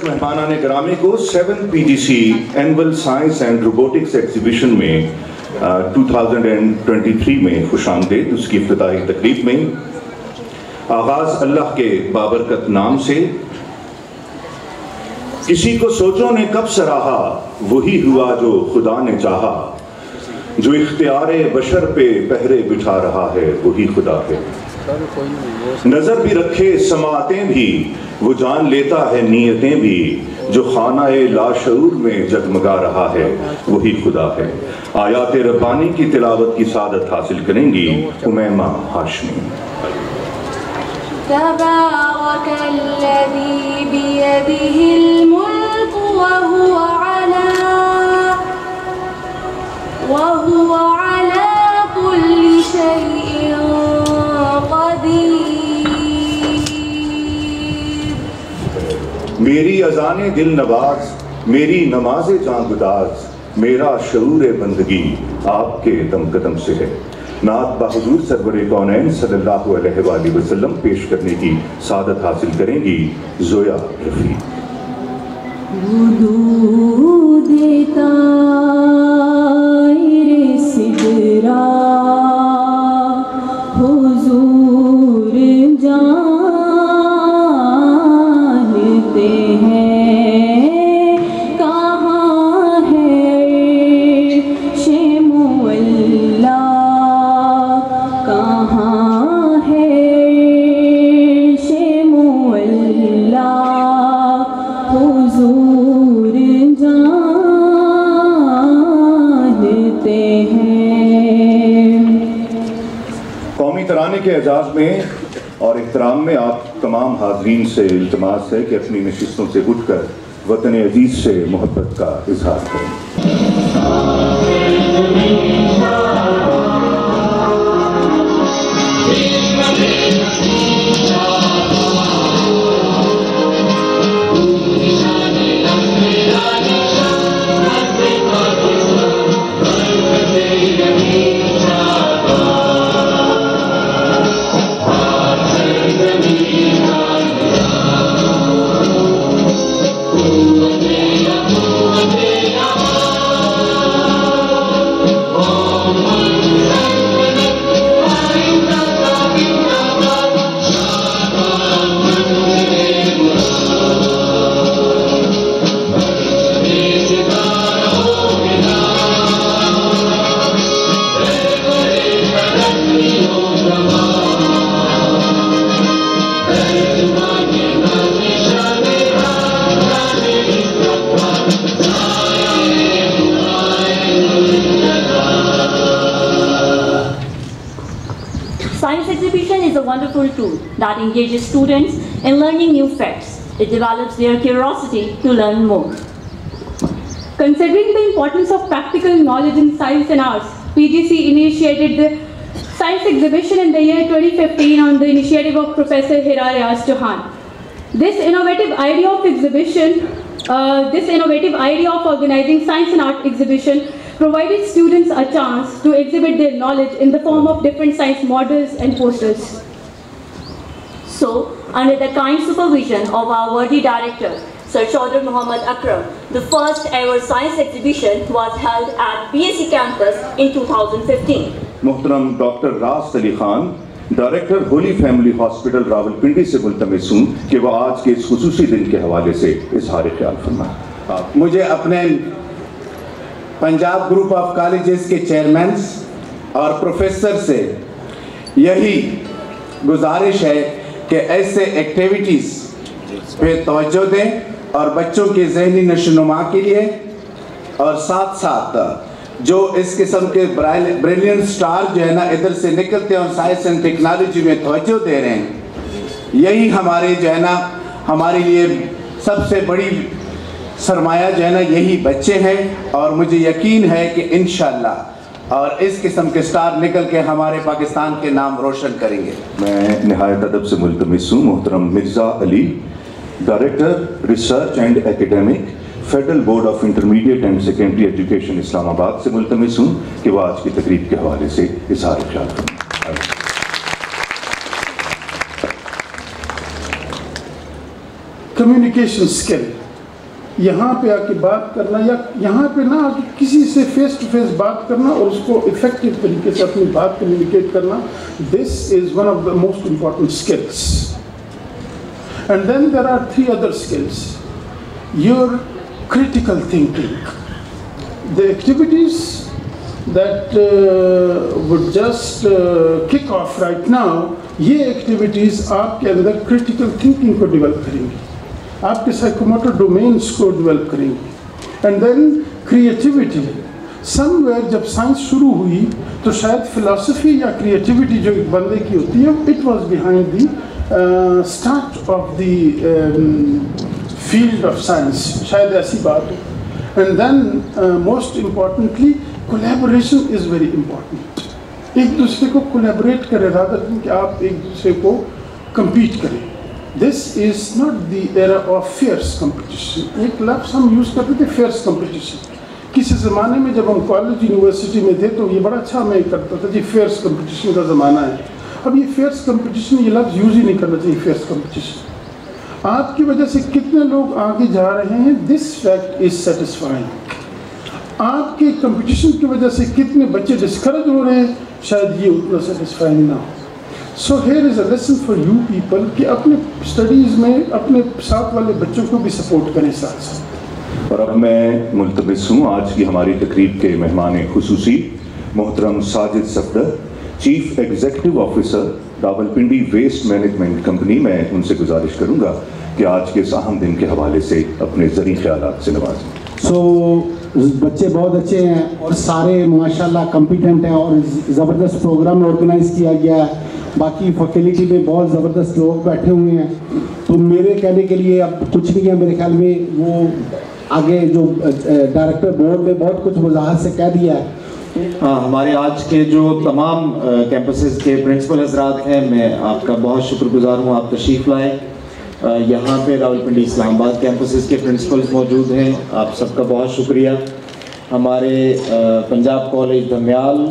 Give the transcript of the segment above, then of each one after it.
مہمانان گرامی کو 7 PGC annual science and robotics exhibition میں 2023 میں خوش آمدید. اس کی افتتاحی تقریب میں آغاز اللہ کے بابرکت نام سے. کسی کو سوچوں نے کب سراہا، وہی ہوا جو خدا نے چاہا. جو اختیار بشر پہ پہرے بٹھا رہا ہے وہی خدا ہے. نظر بھی رکھے سماعتیں بھی، وہ جان لیتا ہے نیتیں بھی. جو خانہ لاشعور میں جگمگا رہا ہے وہی خدا ہے. آیات ربانی کی تلاوت کی سعادت حاصل کریں گی امیمہ ہاشمی. تبارک الذی بیدہ الملک وہو علی کل شیء قدیر. میری اذان دل نواز، میری نماز جاں گداز، میرا شعور بندگی آپ کے دم قدم سے ہے. نعت بحضور سرور کونین صلی اللہ علیہ وآلہ وسلم پیش کرنے کی سعادت حاصل کریں گی زویا رفیع. وجود طائر سدرا حضور جانتے ہیں کہاں ہے شمولا، کہاں ہے شمولا حضور جانتے ہیں. قومی ترانے کے اعزاز میں اور احترام میں آپ تمام حاضرین سے التماس ہے کہ اپنی نشستوں سے اٹھ کر وطن عزیز سے محبت کا اظہار کریں. Science exhibition is a wonderful tool that engages students in learning new facts. It develops their curiosity to learn more. Considering the importance of practical knowledge in science and arts, PGC initiated the science exhibition in the year 2015 on the initiative of Professor Hira Riaz Chauhan. This innovative idea of organizing science and art exhibition provided students a chance to exhibit their knowledge in the form of different science models and posters. So, under the kind supervision of our worthy director, Sir Chaudhry Muhammad Akram, the first ever science exhibition was held at BSc campus in 2015. محترم doctor Rast Ali Khan, director holy family hospital Rawalpindi سے ملتمس ہوں کہ وہ آج کے اس خصوصی دن کے حوالے سے اظہار خیال فرمائیں. مجھے اپنے پنجاب گروپ آف کالجز کے چیئرمینز اور پروفیسر سے یہی گزارش ہے کہ ایسے ایکٹیویٹیز پہ توجہ دیں اور بچوں کے ذہنی نشوونما کے لیے، اور ساتھ ساتھ جو اس قسم کے بریلینٹ سٹار جو ہے نا ادھر سے نکلتے ہیں اور سائنس اینڈ ٹیکنالوجی میں توجہ دے رہے ہیں، یہی ہمارے جو ہے نا ہمارے لیے سب سے بڑی سرمایہ جو ہے نا یہی بچے ہیں. اور مجھے یقین ہے کہ انشاءاللہ اور اس قسم کے سٹار نکل کے ہمارے پاکستان کے نام روشن کریں گے. میں نہایت ادب سے ملتمس ہوں محترم Mirza Ali, director research and academic, federal board of intermediate and secondary education Islamabad سے ملتمس ہوں کہ وہ آج کی تقریب کے حوالے سے اظہار خیال کریں. Communication skill یہاں پہ آ کے بات کرنا یا یہاں پہ نہ آ کے کسی سے فیس ٹو فیس بات کرنا اور اس کو افیکٹو طریقے سے اپنی بات کمیونیکیٹ کرنا, this is one of the most important skills. And then there are 3 other skills. Your critical thinking. The activities that would just kick off right now, یہ ایکٹیویٹیز آپ کے اندر کریٹیکل تھنکنگ کو develop کریں گی, آپ کے psychomotor domains کو develop کریں گی. And then creativity. Somewhere جب سائنس شروع ہوئی تو شاید فلاسفی یا کریٹیوٹی جو ایک بندے کی ہوتی ہے, it was behind the start of the field of science, شاید ایسی بات ہو. And then most importantly collaboration is very important. ایک دوسرے کو کولیبریٹ کرے رادر دین کہ آپ ایک دوسرے کو کمپیٹ کریں. This is not the era of fierce competition. ایک لفظ ہم یوز کرتے تھے فیئرس کمپٹیشن. کسی زمانے میں جب ہم کالج یونیورسٹی میں تھے تو یہ بڑا اچھا ہمیں کرتا تھا جی فیئرس کمپٹیشن کا زمانہ ہے. اب یہ فیئرس کمپٹیشن, یہ لفظ یوز ہی نہیں کرنا چاہیے فیئرس کمپٹیشن. آپ کی وجہ سے کتنے لوگ آگے جا رہے ہیں, دس فیکٹ از سیٹسفائنگ. آپ کے کمپٹیشن کی وجہ سے کتنے بچے ڈسکریج ہو رہے ہیں, شاید یہ اتنا سیٹسفائنگ نہ ہو. So here is a lesson for you people کہ اپنے اسٹڈیز میں اپنے ساتھ والے بچوں کو بھی سپورٹ کریں ساتھ ساتھ. اور اب میں ملتمس ہوں آج کی ہماری تقریب کے مہمان خصوصی محترم Sajid Safdar, chief executive officer Rawalpindi waste management company. میں ان سے گزارش کروں گا کہ آج کے اس اہم دن کے حوالے سے اپنے زرعی خیالات سے نوازیں. بچے بہت اچھے ہیں اور سارے ماشاءاللہ کمپیٹنٹ ہیں اور زبردست پروگرام آرگنائز کیا گیا ہے. باقی فیکلٹی میں بہت زبردست لوگ بیٹھے ہوئے ہیں. تو میرے کہنے کے لیے اب کچھ نہیں ہے میرے خیال میں, وہ آگے جو ڈائریکٹر بورڈ نے بہت کچھ وضاحت سے کہہ دیا ہے. ہمارے آج کے جو تمام کیمپسز کے پرنسپل حضرات ہیں, میں آپ کا بہت شکر گزار ہوں, آپ تشریف لائیں. یہاں پہ راولپنڈی اسلام آباد کیمپسز کے پرنسپلز موجود ہیں, آپ سب کا بہت شکریہ. ہمارے پنجاب کالج دھمیال,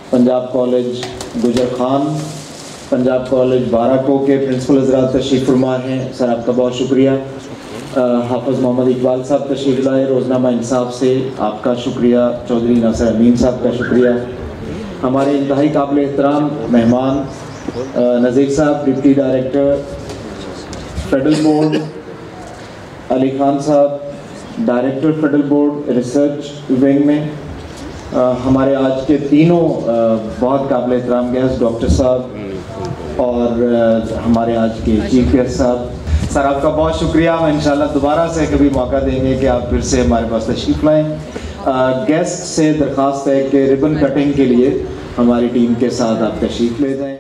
پنجاب کالج گجر خان, پنجاب کالج بارہکو کے پرنسپل حضرات تشریف فرما ہیں, سر آپ کا بہت شکریہ. حافظ محمد اقبال صاحب تشریف لائے روزنامہ انصاف سے, آپ کا شکریہ. چودھری ناصر امین صاحب کا شکریہ. ہمارے انتہائی قابل احترام مہمان نذیر صاحب deputy director federal board, Ali Khan صاحب director federal board research wing میں, ہمارے آج کے تینوں بہت قابل احترام گیسٹ ڈاکٹر صاحب اور ہمارے آج کے چیف گیسٹ صاحب. سر آپ کا بہت شکریہ. ہم انشاءاللہ دوبارہ سے کبھی موقع دیں گے کہ آپ پھر سے ہمارے پاس تشریف لائیں. گیسٹ سے درخواست ہے کہ ربن کٹنگ کے لیے ہماری ٹیم کے ساتھ آپ تشریف لے جائیں.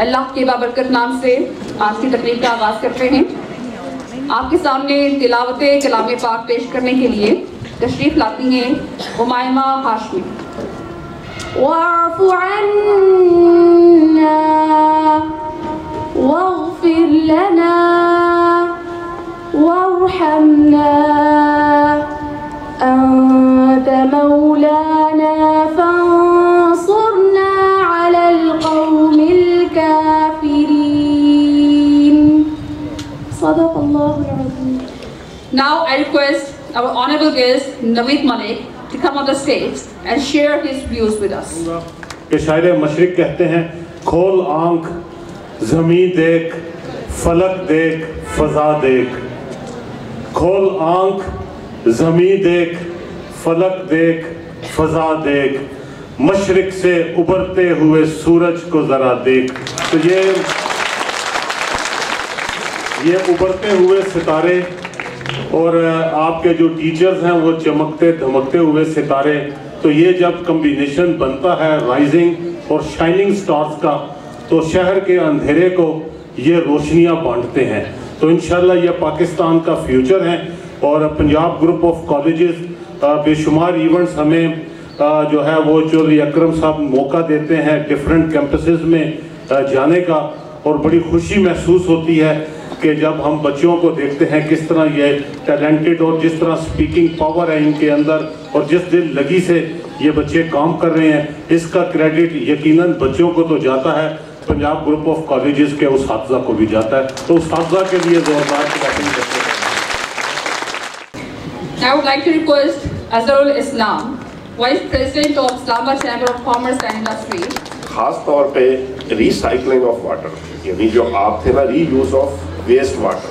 اللہ کے بابرکت نام سے آج کی تقریب کا آغاز کرتے ہیں. آپ کے سامنے تلاوت کلام پاک پیش کرنے کے لیے تشریف لاتی ہیں امائمہ ہاشمی. واعف عنا واغفر لنا وارحمنا أنت مولانا فانصرنا على القوم الكافرين. صدق الله العظيم. Now I request our honorable guest Naveed Malik to come on the stage and share his views with us. کہ شاعر مشرق کہتے ہیں کھول آنکھ زمین دیکھ فلک دیکھ فضا دیکھ. کھول آنکھ زمین دیکھ فلک دیکھ فضا دیکھ مشرق سے ابھرتے ہوئے سورج کو ذرا دیکھ. تو یہ ابھرتے ہوئے ستارے اور آپ کے جو ٹیچرز ہیں وہ چمکتے دھمکتے ہوئے ستارے, تو یہ جب کمبینیشن بنتا ہے رائزنگ اور شائننگ سٹارز کا تو شہر کے اندھیرے کو یہ روشنیاں بانٹتے ہیں. تو انشاءاللہ یہ پاکستان کا فیوچر ہے. اور پنجاب گروپ آف کالجز بے شمار ایونٹس ہمیں جو ہے وہ چودھری اکرم صاحب موقع دیتے ہیں ڈیفرنٹ کیمپسز میں جانے کا, اور بڑی خوشی محسوس ہوتی ہے کہ جب ہم بچوں کو دیکھتے ہیں کس طرح یہ ٹیلنٹڈ اور جس طرح سپیکنگ پاور ہے ان کے اندر اور جس دل لگی سے یہ بچے کام کر رہے ہیں, اس کا کریڈٹ یقیناً بچوں کو تو جاتا ہے, پنجاب گروپ آف کالجز کے اساتذہ کو بھی جاتا ہے. تو اساتذہ کے لیے زوردار کلیپنگ کرتے ہیں. I would like to request Azharul Islam, Vice President of Islamabad Chamber of Commerce and Industry. خاص طور پہ ریسائکلنگ آف واٹر, یعنی جو آپ تھے نا ری یوز آف ویسٹ واٹر,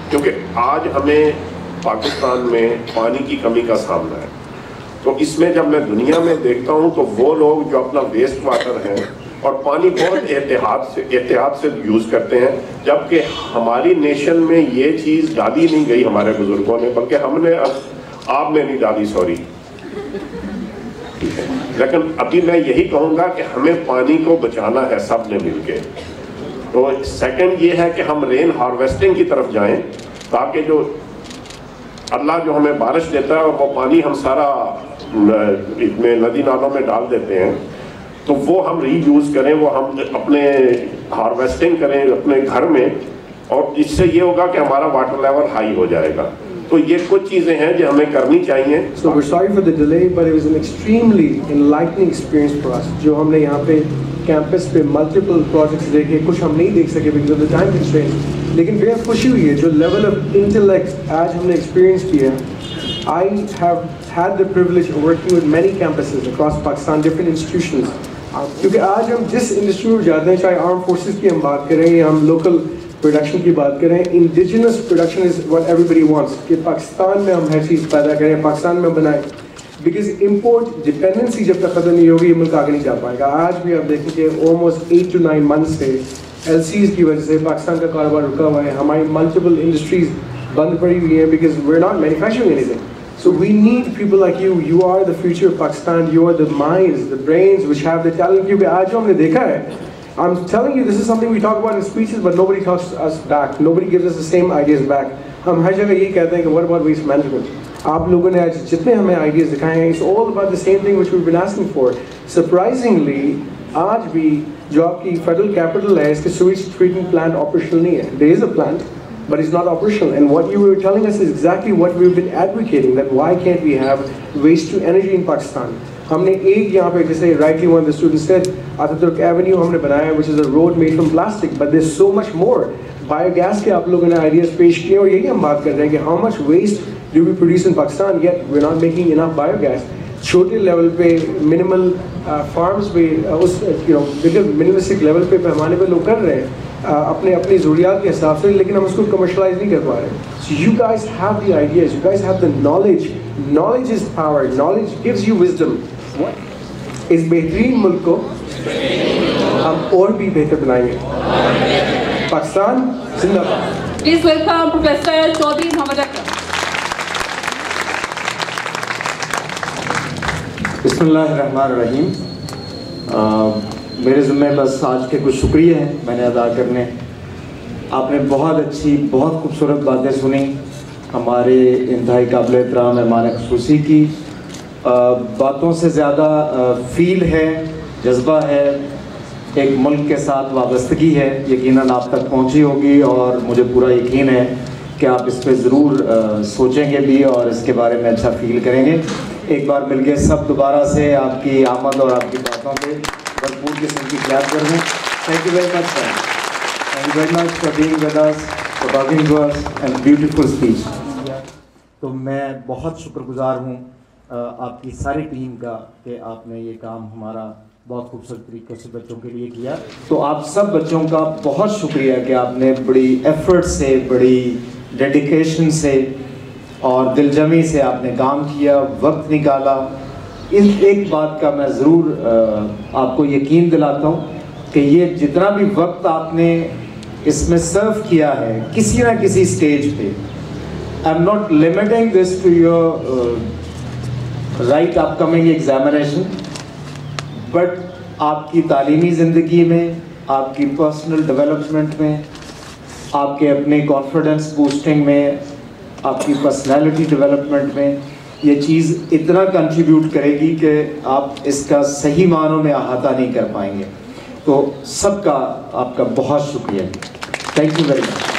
کیونکہ آج ہمیں پاکستان میں پانی کی کمی کا سامنا ہے. تو اس میں جب میں دنیا میں دیکھتا ہوں تو وہ لوگ جو اپنا ویسٹ واٹر ہے اور پانی بہت احتیاط سے یوز کرتے ہیں, جبکہ ہماری نیشن میں یہ چیز ڈالی نہیں گئی ہمارے بزرگوں نے, بلکہ ہم نے آپ نے نہیں ڈالی, سوری. لیکن ابھی میں یہی کہوں گا کہ ہمیں پانی کو بچانا ہے سب نے مل کے. تو سیکنڈ یہ ہے کہ ہم رین ہارویسٹنگ کی طرف جائیں, تاکہ جو اللہ جو ہمیں بارش دیتا ہے اور وہ پانی ہم سارا ندی نالوں میں ڈال دیتے ہیں, تو وہ ہم ری یوز کریں, وہ ہم اپنے ہارویسٹنگ کریں اپنے گھر میں, اور اس سے یہ ہوگا کہ ہمارا واٹر لیول ہائی ہو جائے گا. تو یہ کچھ چیزیں ہیں جو ہمیں کرنی چاہیے. So we're sorry for the delay, but it was an extremely enlightening experience for us. جو ہم نے یہاں پہ کیمپس پہ ملٹیپل پروجیکٹس دیکھے, کچھ ہم نہیں دیکھ سکے because of the time constraints, لیکن بے خوشی ہوئی ہے جو لیول آف انٹلیکٹ آج ہم نے ایکسپیرینس کیا. I have had the privilege of working with many campuses across Pakistan, different institutions. کیونکہ آج ہم جس انڈسٹری میں جاتے ہیں, چاہے آرم فورسز کی ہم بات کریں یا ہم لوکل پروڈکشن کی بات کریں, indigenous production is what everybody wants, کہ پاکستان میں ہم ہر چیز پیدا کریں, پاکستان میں بنائیں, بیکاز امپورٹ ڈپینڈنسی جب تک ختم نہیں ہوگی یہ ملک آگے نہیں جا پائے گا. آج بھی آپ دیکھیں کہ آلموسٹ 8 to 9 months سے LCs کی وجہ سے پاکستان کا کاروبار رکا ہوا ہے, ہماری ملٹیپل انڈسٹریز بند پڑی ہوئی ہیں because we are not manufacturing anything. So we need people like you. You are the future of Pakistan. You are the minds, the brains which have the talent. Because aaj jo humne dekha hai, I'm telling you, this is something we talk about in speeches, but nobody talks to us back. Nobody gives us the same ideas back. Hum har jagah ye kehte hain ki what about waste management? Aap logon ne aaj jitne hame ideas dikhaye hain, it's all about the same thing which we've been asking for. Surprisingly, aaj bhi jo aapki federal capital hai, iske sewage treatment plant operational nahi hai. There is a plant, but it's not operational. And what you were telling us is exactly what we've been advocating, that why can't we have waste to energy in Pakistan? ہم نے ایک یہاں پہ جیسے rightly one of the students said, Ataturk Avenue ہم نے بنایا which is a road made from plastic, but there's so much more. Biogas کے آپ لوگوں نے ideas پیش کیے, اور یہی ہم بات کر رہے ہیں کہ how much waste do we produce in Pakistan, yet we're not making enough biogas. چھوٹے لیول پہ منیمل فارمز پہ اس بالکل منیملسٹک لیول پہ پیمانے پہ لوگ کر رہے ہیں اپنی ضروریات کے حساب سے, لیکن ہم اس کو کمرشلائز نہیں کر پا رہے. So you guys have the ideas, you guys have the knowledge. Knowledge is power, knowledge gives you wisdom. اس بہترین ملک کو ہم اور بھی بہتر بنائیں گے. پاکستان زندہ باد. Please welcome Professor Chaudhry Mohammad Akram. بسم اللہ الرحمن الرحیم. میرے ذمہ بس آج کے کچھ شکریہ ہیں میں نے ادا کرنے. آپ نے بہت اچھی بہت خوبصورت باتیں سنی ہمارے انتہائی قابل احترام مہمان خصوصی کی. باتوں سے زیادہ فیل ہے, جذبہ ہے, ایک ملک کے ساتھ وابستگی ہے, یقیناً آپ تک پہنچی ہوگی اور مجھے پورا یقین ہے کہ آپ اس پہ ضرور سوچیں گے بھی اور اس کے بارے میں اچھا فیل کریں گے. ایک بار مل کے سب دوبارہ سے آپ کی آمد اور آپ کی باتوں پہ بھرپور قسم کی یاد کر دیں. Thank you very much sir. Thank you very much for being with us, for talking to us and beautiful speech. تو میں بہت شکر گزار ہوں آپ کی ساری ٹیم کا کہ آپ نے یہ کام ہمارا بہت خوبصورت طریقے سے بچوں کے لیے کیا. تو آپ سب بچوں کا بہت شکریہ کہ آپ نے بڑی ایفرٹ سے, بڑی ڈیڈیکیشن سے اور دل جمی سے آپ نے کام کیا, وقت نکالا. اس ایک بات کا میں ضرور آپ کو یقین دلاتا ہوں کہ یہ جتنا بھی وقت آپ نے اس میں سرو کیا ہے کسی نہ کسی اسٹیج پہ, I am not limiting this to your right upcoming examination, but آپ کی تعلیمی زندگی میں, آپ کی پرسنل ڈیولپمنٹ میں, آپ کے اپنے کانفیڈنس بوسٹنگ میں, آپ کی پرسنالٹی ڈیولپمنٹ میں یہ چیز اتنا کنٹریبیوٹ کرے گی کہ آپ اس کا صحیح معنوں میں احاطہ نہیں کر پائیں گے. تو سب کا آپ کا بہت شکریہ. Thank you very much.